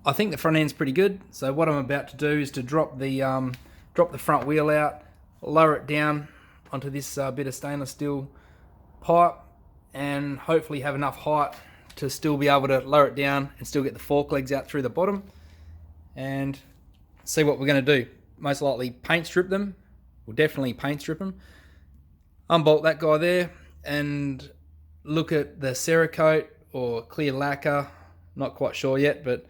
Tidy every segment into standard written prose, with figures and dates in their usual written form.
I think the front end's pretty good, so what I'm about to do is to drop the front wheel out, lower it down onto this bit of stainless steel pipe, and hopefully have enough height to still be able to lower it down and still get the fork legs out through the bottom, and see what we're going to do. Most likely paint strip them. We'll definitely paint strip them. Unbolt that guy there and look at the Cerakote or clear lacquer. Not quite sure yet, but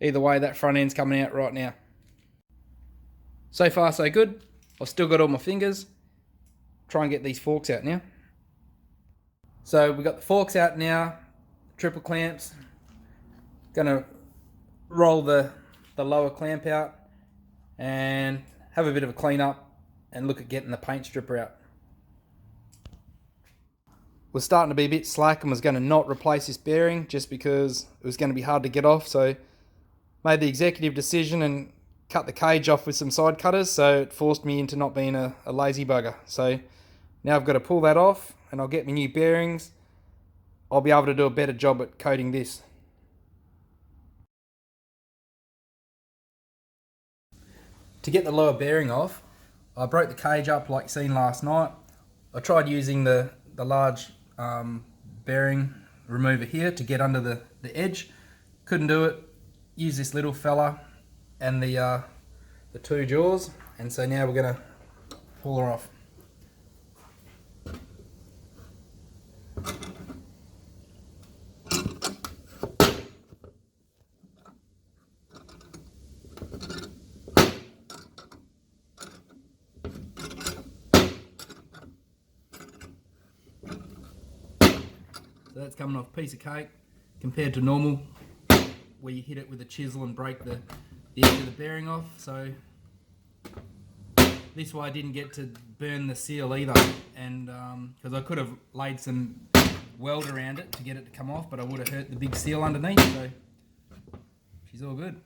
either way, that front end's coming out right now. So far, so good. I've still got all my fingers. Try and get these forks out now. So we've got the forks out now, triple clamps. Gonna roll the lower clamp out and have a bit of a clean up and look at getting the paint stripper out. We're starting to be a bit slack and was going to not replace this bearing just because it was going to be hard to get off, so made the executive decision and cut the cage off with some side cutters, so it forced me into not being a lazy bugger. So now I've got to pull that off and I'll get my new bearings. I'll be able to do a better job at coating this. To get the lower bearing off, I broke the cage up like seen last night. I tried using the large bearing remover here to get under the edge. Couldn't do it. Use this little fella and the two jaws, and so now we're going to pull her off. So that's coming off a piece of cake compared to normal, where you hit it with a chisel and break the edge of the bearing off. So this way I didn't get to burn the seal either, and because I could have laid some weld around it to get it to come off, but I would have hurt the big seal underneath, so she's all good.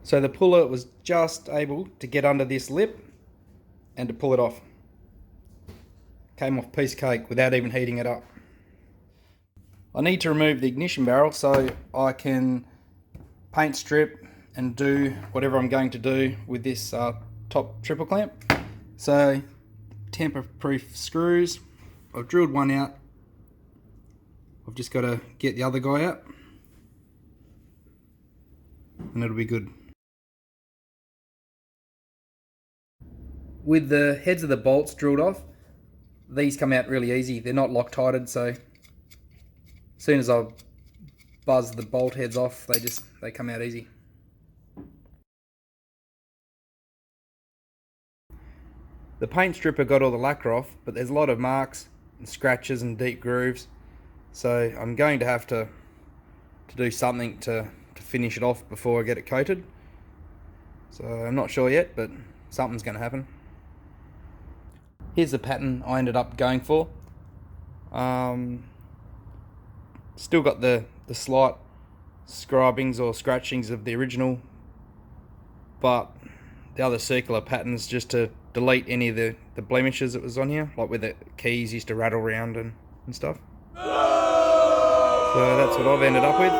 So the puller was just able to get under this lip and to pull it off. Came off a piece of cake without even heating it up. I need to remove the ignition barrel so I can paint strip and do whatever I'm going to do with this top triple clamp. So tamper-proof screws. I've drilled one out. I've just got to get the other guy out and it'll be good. With the heads of the bolts drilled off, these come out really easy. They're not Loctited, so as soon as I buzz the bolt heads off, they come out easy. The paint stripper got all the lacquer off, but there's a lot of marks and scratches and deep grooves, so I'm going to have to do something to finish it off before I get it coated. So I'm not sure yet, but something's going to happen. Here's the pattern I ended up going for. Still got the slight scribings or scratchings of the original, but the other circular patterns just to delete any of the blemishes that was on here, like where the keys used to rattle around and stuff. So that's what I've ended up with.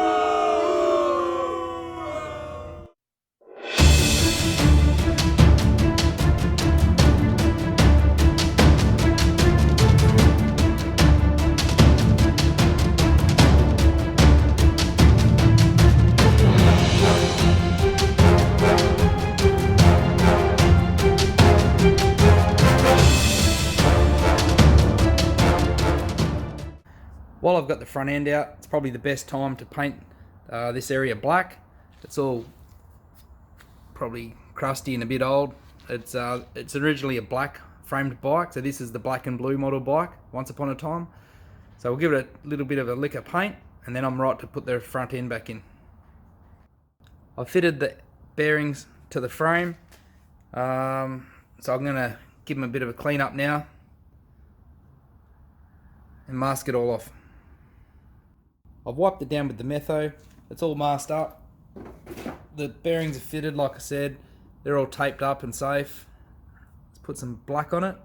While I've got the front end out, it's probably the best time to paint this area black. It's all probably crusty and a bit old. It's originally a black framed bike, so this is the black and blue model bike once upon a time. So we'll give it a little bit of a lick of paint and then I'm right to put the front end back in. I've fitted the bearings to the frame, so I'm going to give them a bit of a clean up now and mask it all off. I've wiped it down with the metho. It's all masked up. The bearings are fitted, like I said. They're all taped up and safe. put some black on it,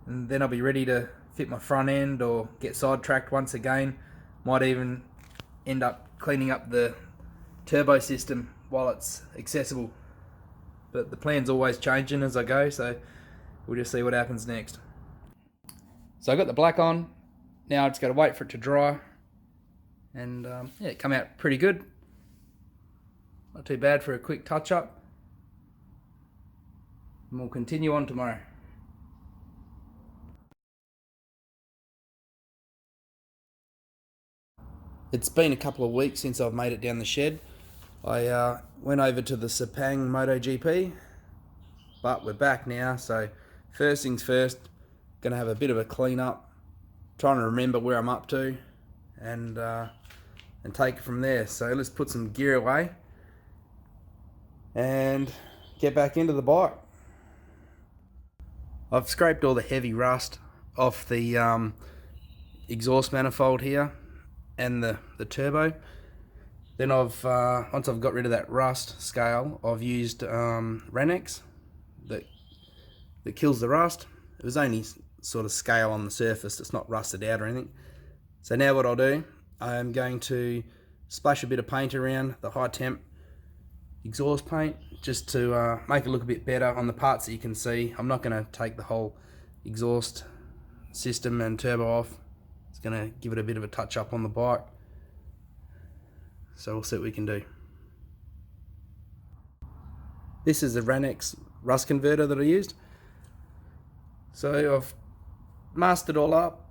and then I'll be ready to fit my front end or get sidetracked once again. Might even end up cleaning up the turbo system while it's accessible. But the plan's always changing as I go, so we'll just see what happens next. So I got the black on. Now I just got to wait for it to dry, and yeah, it come out pretty good. Not too bad for a quick touch up. And we'll continue on tomorrow. It's been a couple of weeks since I've made it down the shed. I went over to the Sepang MotoGP, but we're back now, so first things first, gonna have a bit of a clean up, trying to remember where I'm up to, and take it from there. So let's put some gear away and get back into the bike. I've scraped all the heavy rust off the exhaust manifold here and the turbo. Then once I've got rid of that rust scale, I've used Ranex that kills the rust. It was only sort of scale on the surface, it's not rusted out or anything. So now what I'll do, I'm going to splash a bit of paint around the high temp exhaust paint just to make it look a bit better on the parts that you can see. I'm not going to take the whole exhaust system and turbo off. It's going to give it a bit of a touch up on the bike. So we'll see what we can do. This is the Ranex rust converter that I used. So I've masked it all up,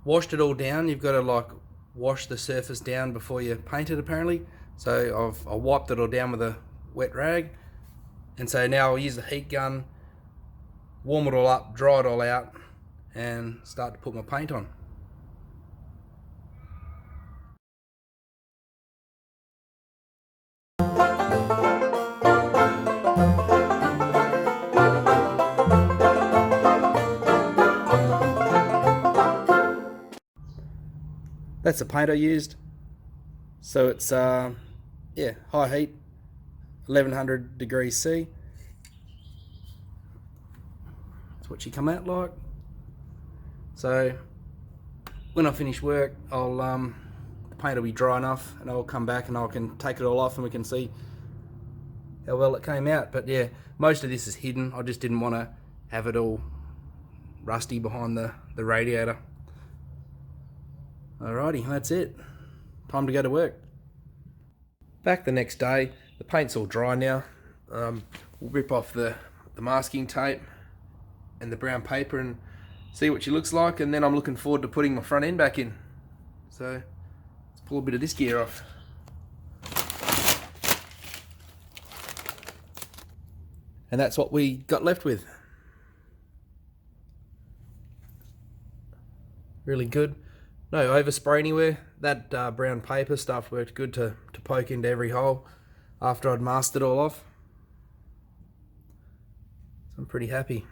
washed it all down. You've got to like wash the surface down before you paint it apparently. So I wiped it all down with a wet rag, and so now I'll use the heat gun, warm it all up, dry it all out, and start to put my paint on. That's the paint I used. So it's yeah, high heat, 1100 degrees C. That's what she come out like. So when I finish work, I'll the paint will be dry enough, and I'll come back and I can take it all off and we can see how well it came out. But yeah, most of this is hidden. I just didn't want to have it all rusty behind the radiator. Alrighty, that's it. Time to go to work. Back the next day, the paint's all dry now. We'll rip off the masking tape and the brown paper and see what she looks like, and then I'm looking forward to putting my front end back in. So let's pull a bit of this gear off. And that's what we got left with. Really good. No overspray anywhere. That brown paper stuff worked good to poke into every hole after I'd masked it all off. So I'm pretty happy.